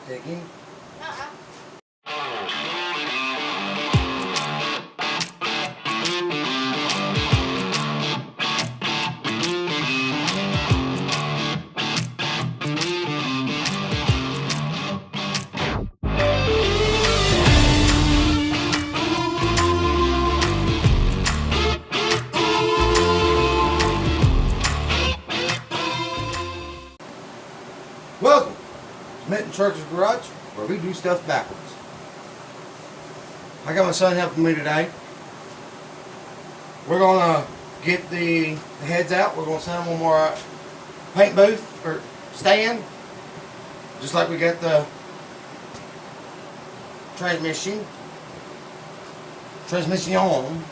Digging. Welcome to Mitten Truckers Garage, where we do stuff backwards. I got my son helping me today. We're gonna get the heads out. We're gonna send one more paint booth or stand, just like we got the transmission on.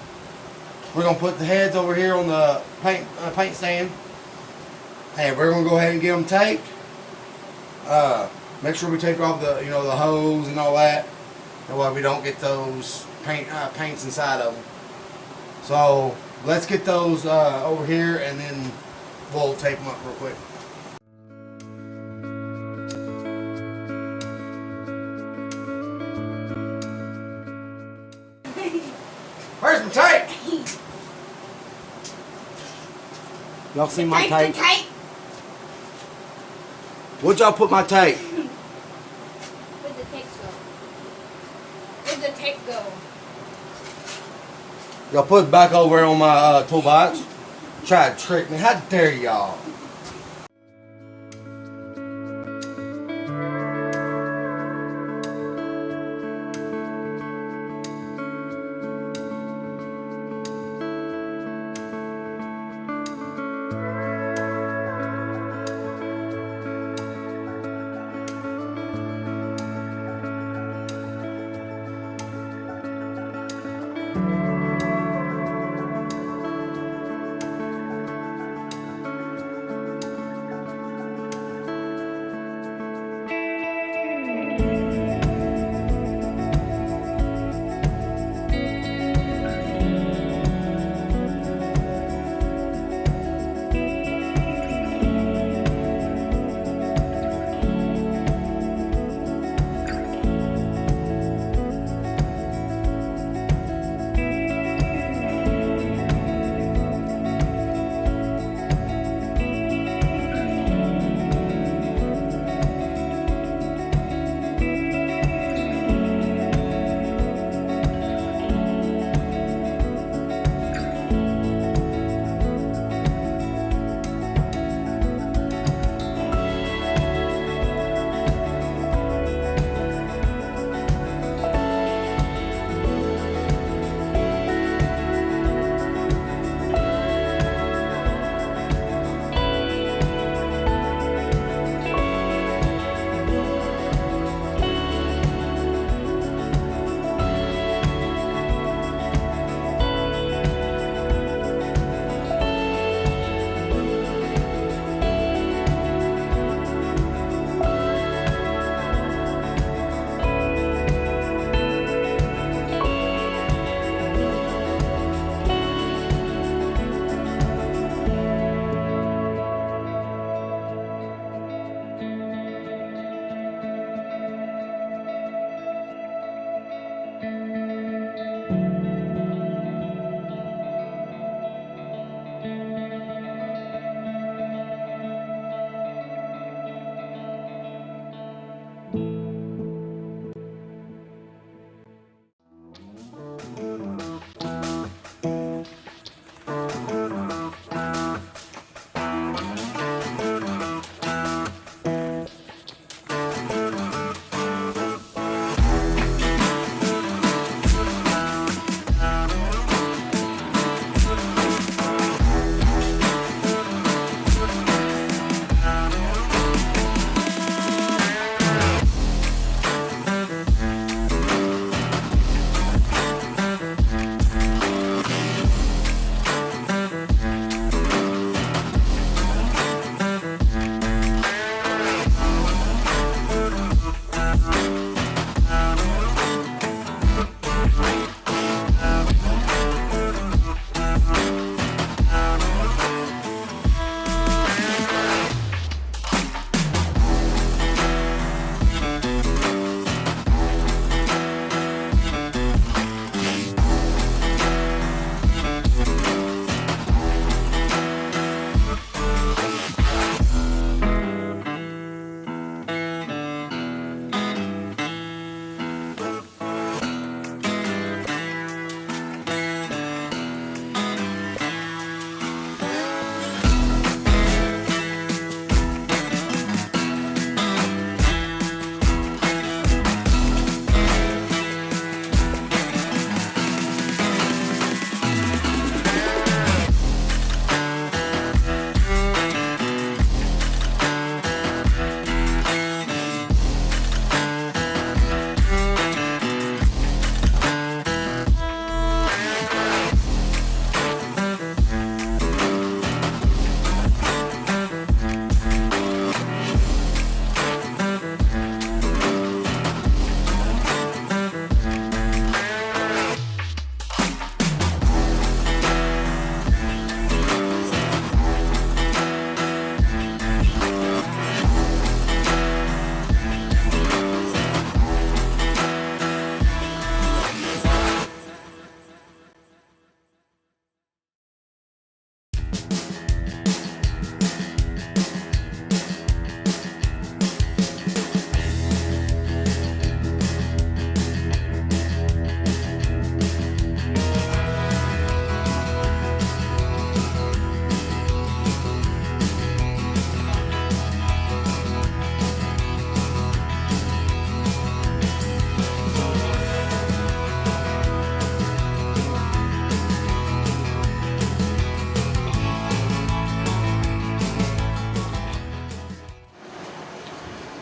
We're gonna put the heads over here on the paint stand, and we're gonna go ahead and get them taped. Make sure we take off the the hose and all that, and why we don't get those paints inside of them. So let's get those over here, and then we'll tape them up real quick. Where's my tape? Y'all see my tape? Where'd y'all put my tape? Where'd the tape go? Where'd the tape go? Y'all put it back over on my toolbox. Try to trick me. How dare y'all?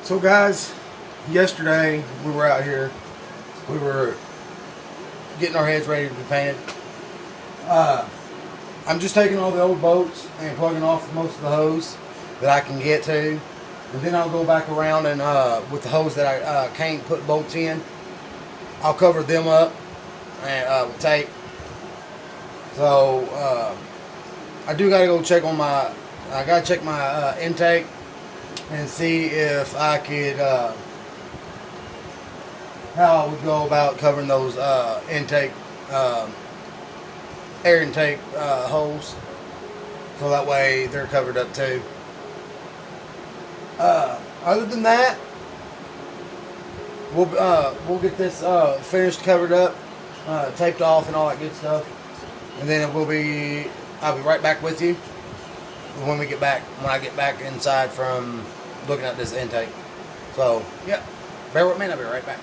So guys, yesterday we were out here. We were getting our heads ready to be painted. I'm just taking all the old bolts and plugging off most of the hose that I can get to. And then I'll go back around and with the hose that I can't put bolts in, I'll cover them up and with tape. So I do gotta go check on my, I gotta check my intake and see if I could, how I would go about covering those intake, air intake holes, so that way they're covered up too. Other than that, we'll get this finished, covered up, taped off, and all that good stuff, and then I'll be right back with you when I get back inside from looking at this intake. So yeah, bear with me and I'll be right back.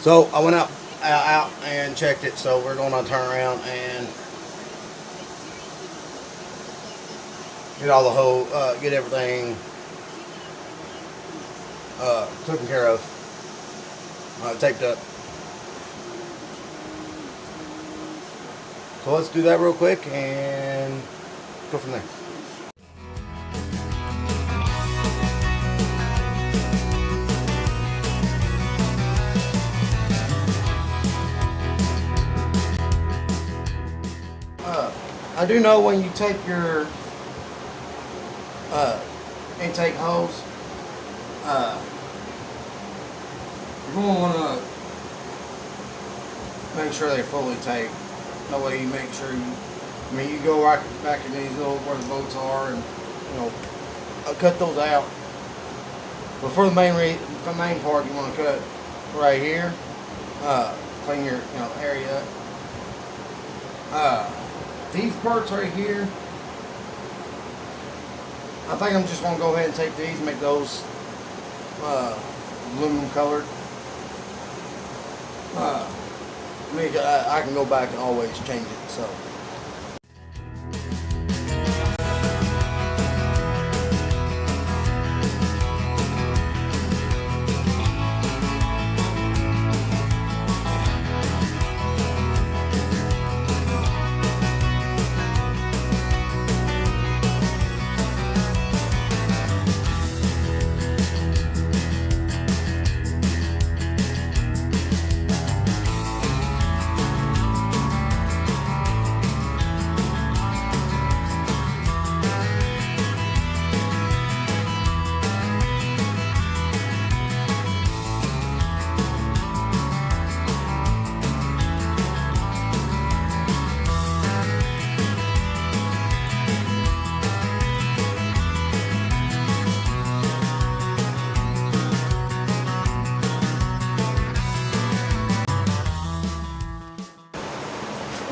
So I went out and checked it, so we're going to turn around and get all the whole get everything taken care of, taped up. So let's do that real quick and go from there. I do know when you take your intake hose, you're going to want to make sure they're fully taped. That way you make sure you go right back in these little where the bolts are and cut those out. But for the main part, you want to cut right here, clean your area up. These parts right here, I think I'm just going to go ahead and take these and make those aluminum colored. I can go back and always change it. So.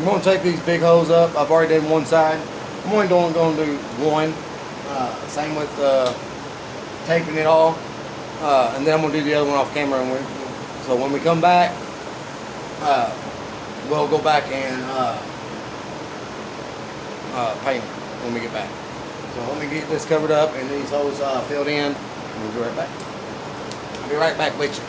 I'm going to take these big holes up. I've already done one side. I'm only going to do one. Same with taping it all. And then I'm going to do the other one off camera. So when we come back, we'll go back and paint it when we get back. So let me get this covered up and these holes filled in. And we'll be right back. I'll be right back with you.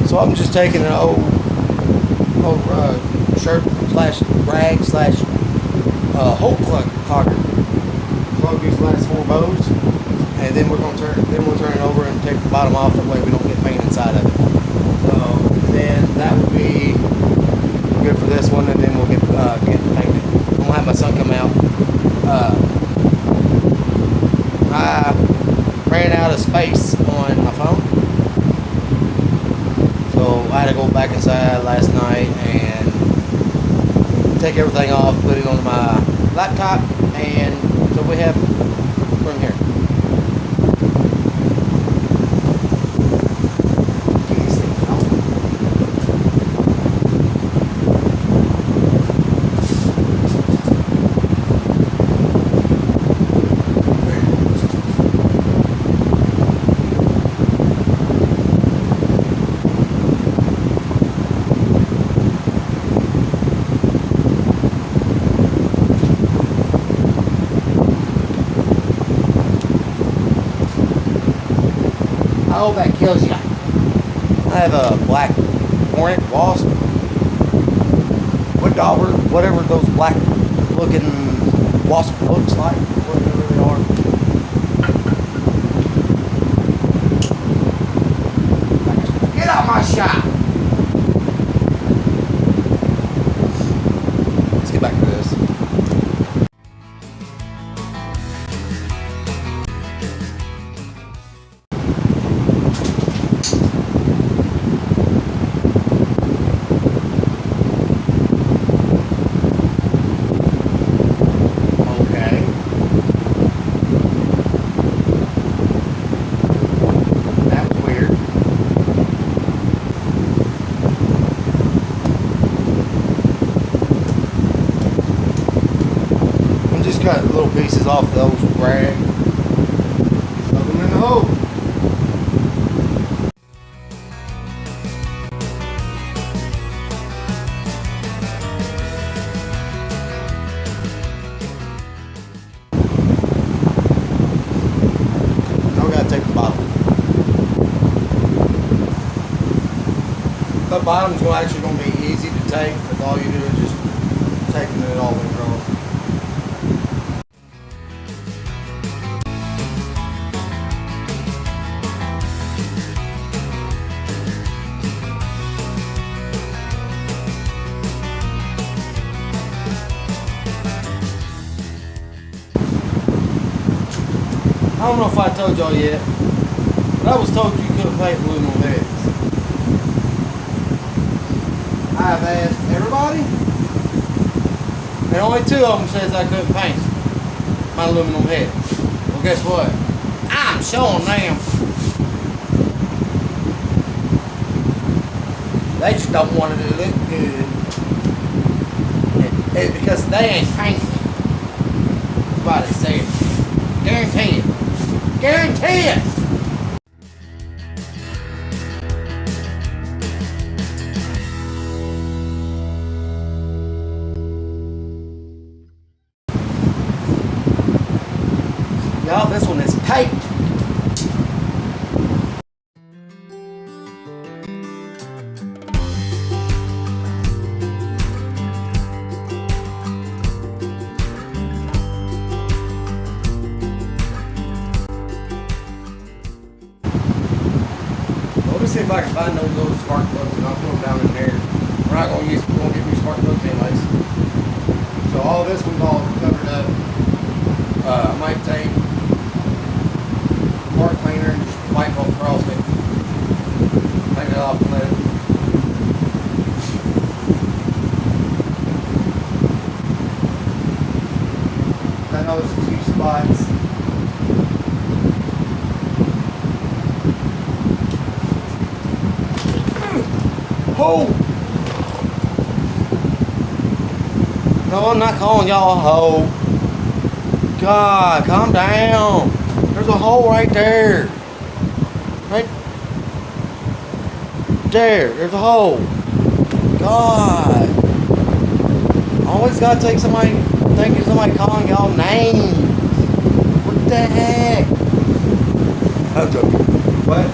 So I'm just taking an old shirt slash rag slash hole clogger. Plug these last 4 bows, and then we'll turn it over and take the bottom off. That way we don't get paint inside of it. So then that would be good for this one, and then we'll get painted. I'm gonna have my son come out I ran out of space on my phone. So I had to go back inside last night and take everything off, put it on my laptop, and so we have room here. I hope that kills you. I have a black hornet, wasp, wood dauber, whatever those black looking wasp looks like, whatever they are. Get out my shop! Let's get back to this. Cut little pieces off those rag. Shove them in the hole. Now we gotta take the bottom. The bottom's actually gonna be easy to take because all you do is just taking it all the way across. I don't know if I told y'all yet, but I was told you couldn't paint aluminum heads. I've asked everybody, and only 2 of them says I couldn't paint my aluminum heads. Well, guess what? I'm showing them. They just don't want it to look good. It's because they ain't painted. That's why they say it. Guarantee it. Guarantee it! Y'all, this one is tight. Let me see if I can find those little spark plugs and I'll put them down in there. We're not going to use, we won't get new spark plugs anyways. So all this one's all covered up. I might take part cleaner and just wipe all across it. Clean it off and let it. I know there's a few spots. Ho! No, I'm not calling y'all a hoe. God, calm down. There's a hole right there. Right there. There's a hole. God. Always gotta take somebody thinking somebody calling y'all names. What the heck? I'm joking. But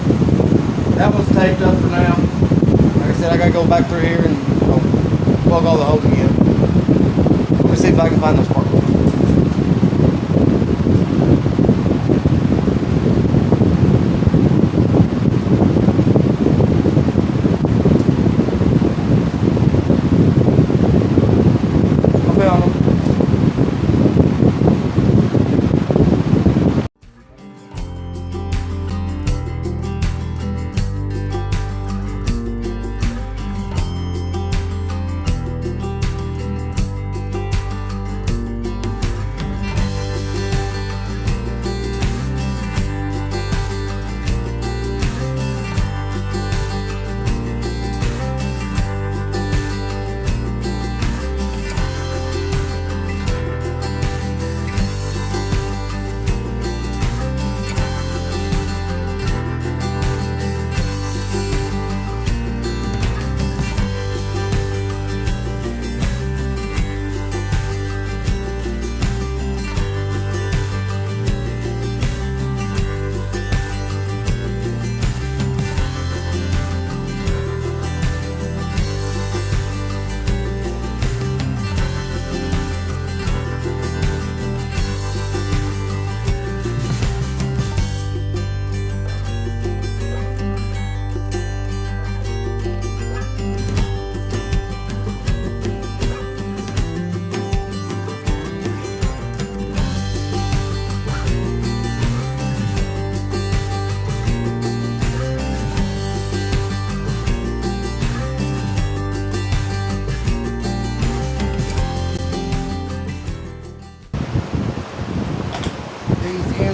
that one's taped up for now. Like I said, I gotta go back through here and plug all the holes again. Let me see if I can find those parts. I found them.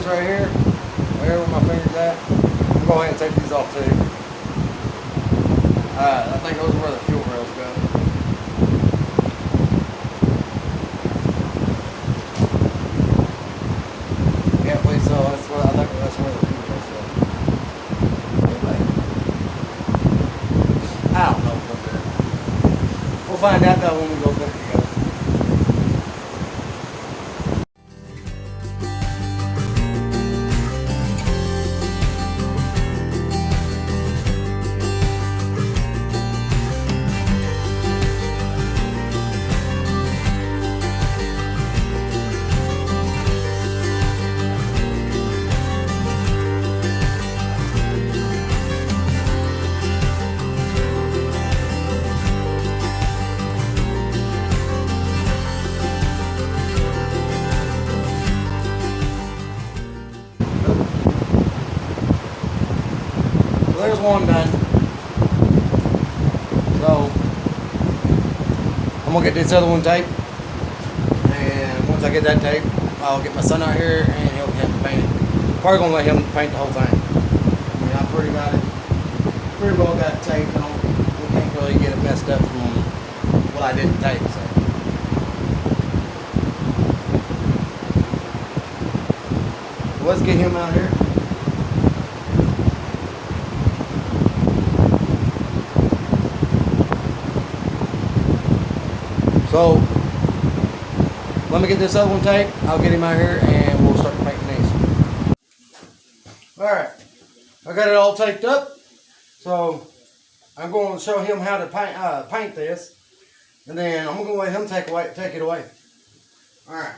pins right here, where my finger's at. I'll go ahead and take these off too. I think those are where the fuel rails go. Yeah, I believe so. I think that's where the fuel rails go. I don't know what's there. We'll find out though when we go there. There's one done. So I'm gonna get this other one taped, and once I get that taped, I'll get my son out here and he'll have to paint it. Probably gonna let him paint the whole thing. I mean, I pretty well got it taped. We can't really get it messed up from what I didn't tape. So let's get him out here. So, let me get this other one taped. I'll get him out here and we'll start painting these. Alright, I got it all taped up. So, I'm going to show him how to paint this. And then I'm going to let him take it away. Alright.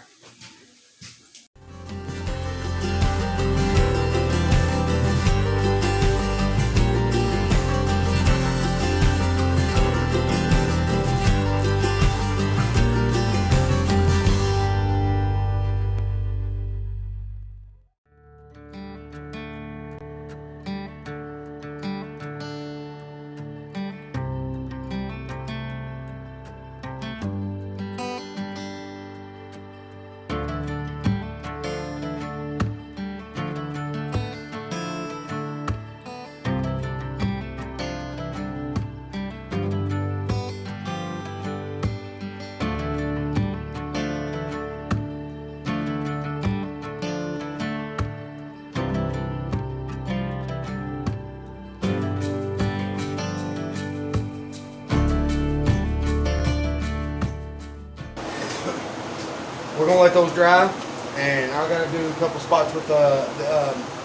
We're gonna let those dry, and I gotta do a couple spots with the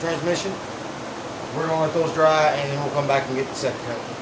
transmission. We're gonna let those dry, and then we'll come back and get the second coat.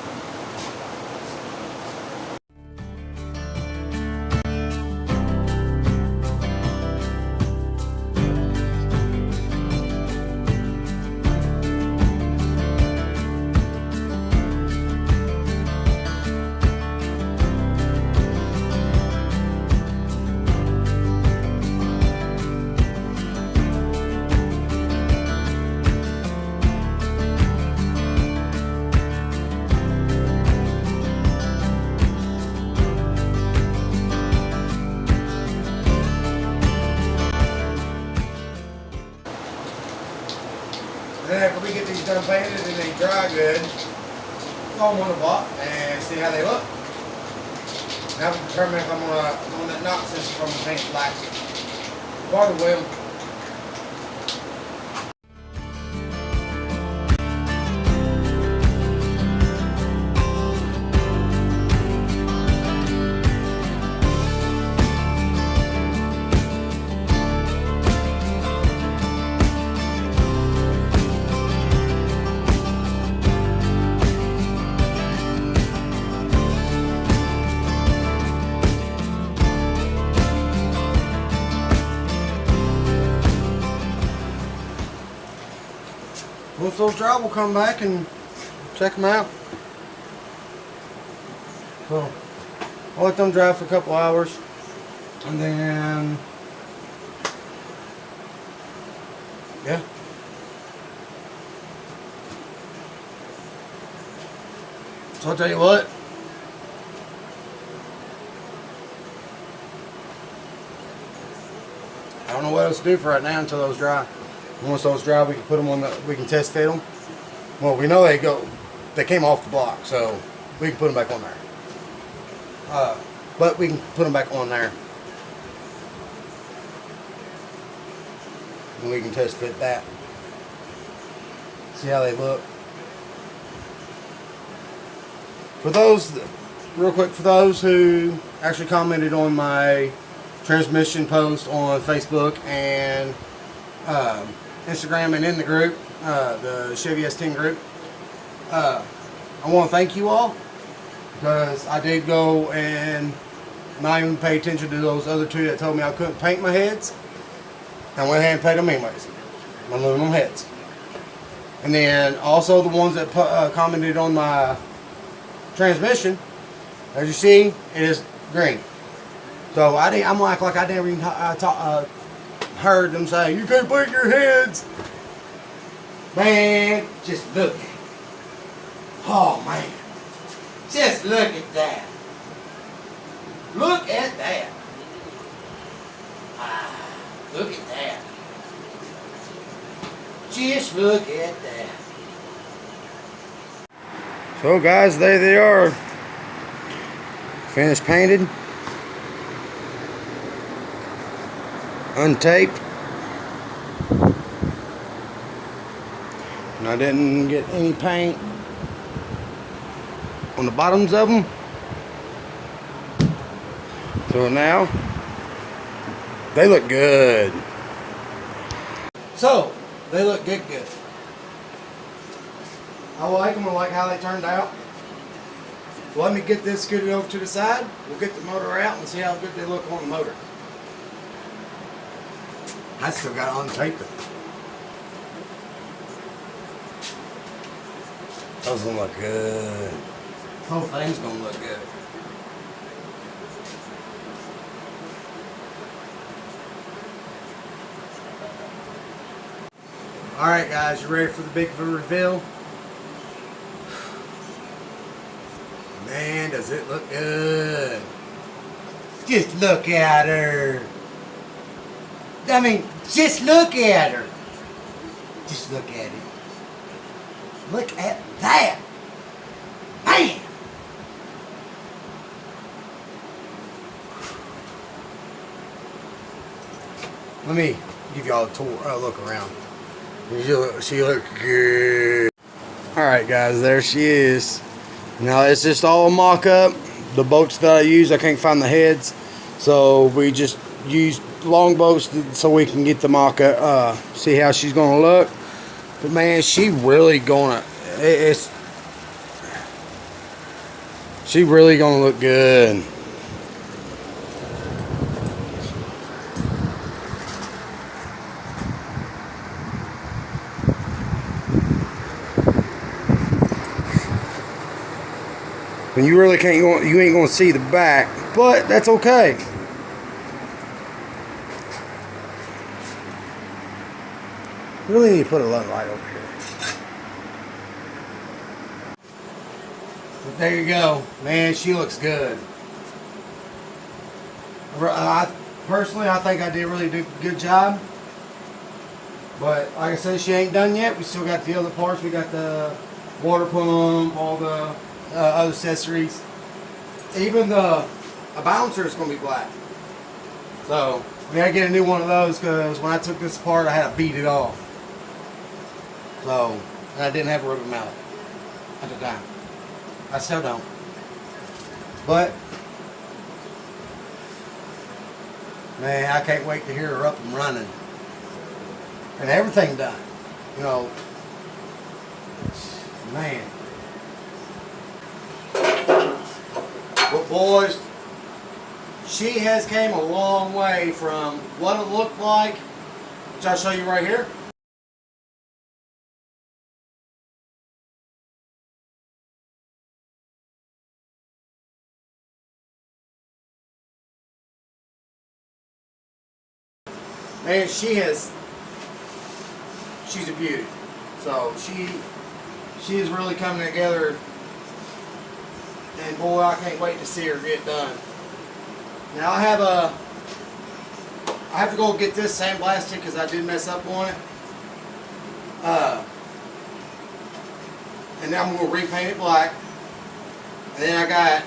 Then after we get these done painted and they dry good, throw them on the block and see how they look. Now we determine if I'm on that knock since I'm gonna paint black. Part of the wheel. Once those dry, we'll come back and check them out. So, I'll let them dry for a couple hours, and then, yeah. So I'll tell you what. I don't know what else to do for right now until those dry. Once those dry, we can put them on the. We can test fit them. Well, we know they came off the block, so we can put them back on there. But we can put them back on there, and we can test fit that. See how they look. For those, real quick, for those who actually commented on my transmission post on Facebook and Instagram and in the group, the Chevy S10 group, I want to thank you all, because I did go and not even pay attention to those other two that told me I couldn't paint my heads. I went ahead and painted them anyways, my aluminum heads. And then also the ones that commented on my transmission, as you see, it is green. So I'm like I never even heard them say you can't paint your heads. Man, just look at it. Oh man, just look at that. Look at that. Look at that. Just look at that. So guys, there they are. Finished painted. Untaped. And I didn't get any paint on the bottoms of them. So now they look good. So they look good. I like them. I like how they turned out. So let me get this scooted over to the side. We'll get the motor out and see how good they look on the motor. I still got to untape it. Those gonna look good. The whole thing's gonna look good. Alright guys, you ready for the big reveal? Man, does it look good. Just look at her. I mean, just look at her. Just look at it. Look at that. Man. Let me give y'all a tour, a look around. She looks good. Alright guys, there she is. Now it's just all mock-up. The boats that I use, I can't find the heads. So we just use long boats so we can get the mock-up, see how she's gonna look. But man, she really gonna look good. And you really can't go, you ain't gonna see the back, but that's okay. Really need to put a light over here. But there you go, man. She looks good. Personally, I think I did a really good job. But like I said, she ain't done yet. We still got the other parts. We got the water pump, all the other accessories. Even a bouncer is going to be black. So we got to get a new one of those, because when I took this apart, I had to beat it off. So, and I didn't have a rubber mallet at the time. I still don't. But man, I can't wait to hear her up and running. And everything done. You know, man. But boys, she has came a long way from what it looked like, which I'll show you right here. Man, she's a beauty. So she is really coming together, and boy, I can't wait to see her get done. Now I have to go get this sandblasted because I did mess up on it. And then I'm going to repaint it black. And then I got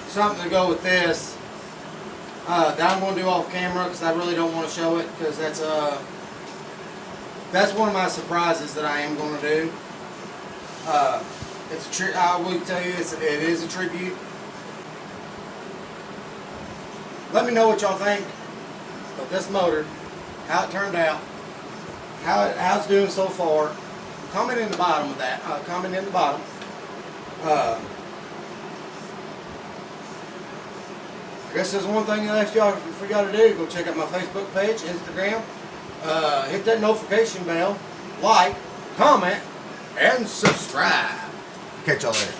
something to go with this that I'm going to do off camera because I really don't want to show it because that's one of my surprises that I am going to do. I will tell you it is a tribute. Let me know what y'all think of this motor, how it turned out, how it's doing so far. Comment in the bottom of that. Comment in the bottom. I guess there's one thing I asked y'all for y'all to do. Go check out my Facebook page, Instagram. Hit that notification bell, like, comment, and subscribe. Catch y'all later.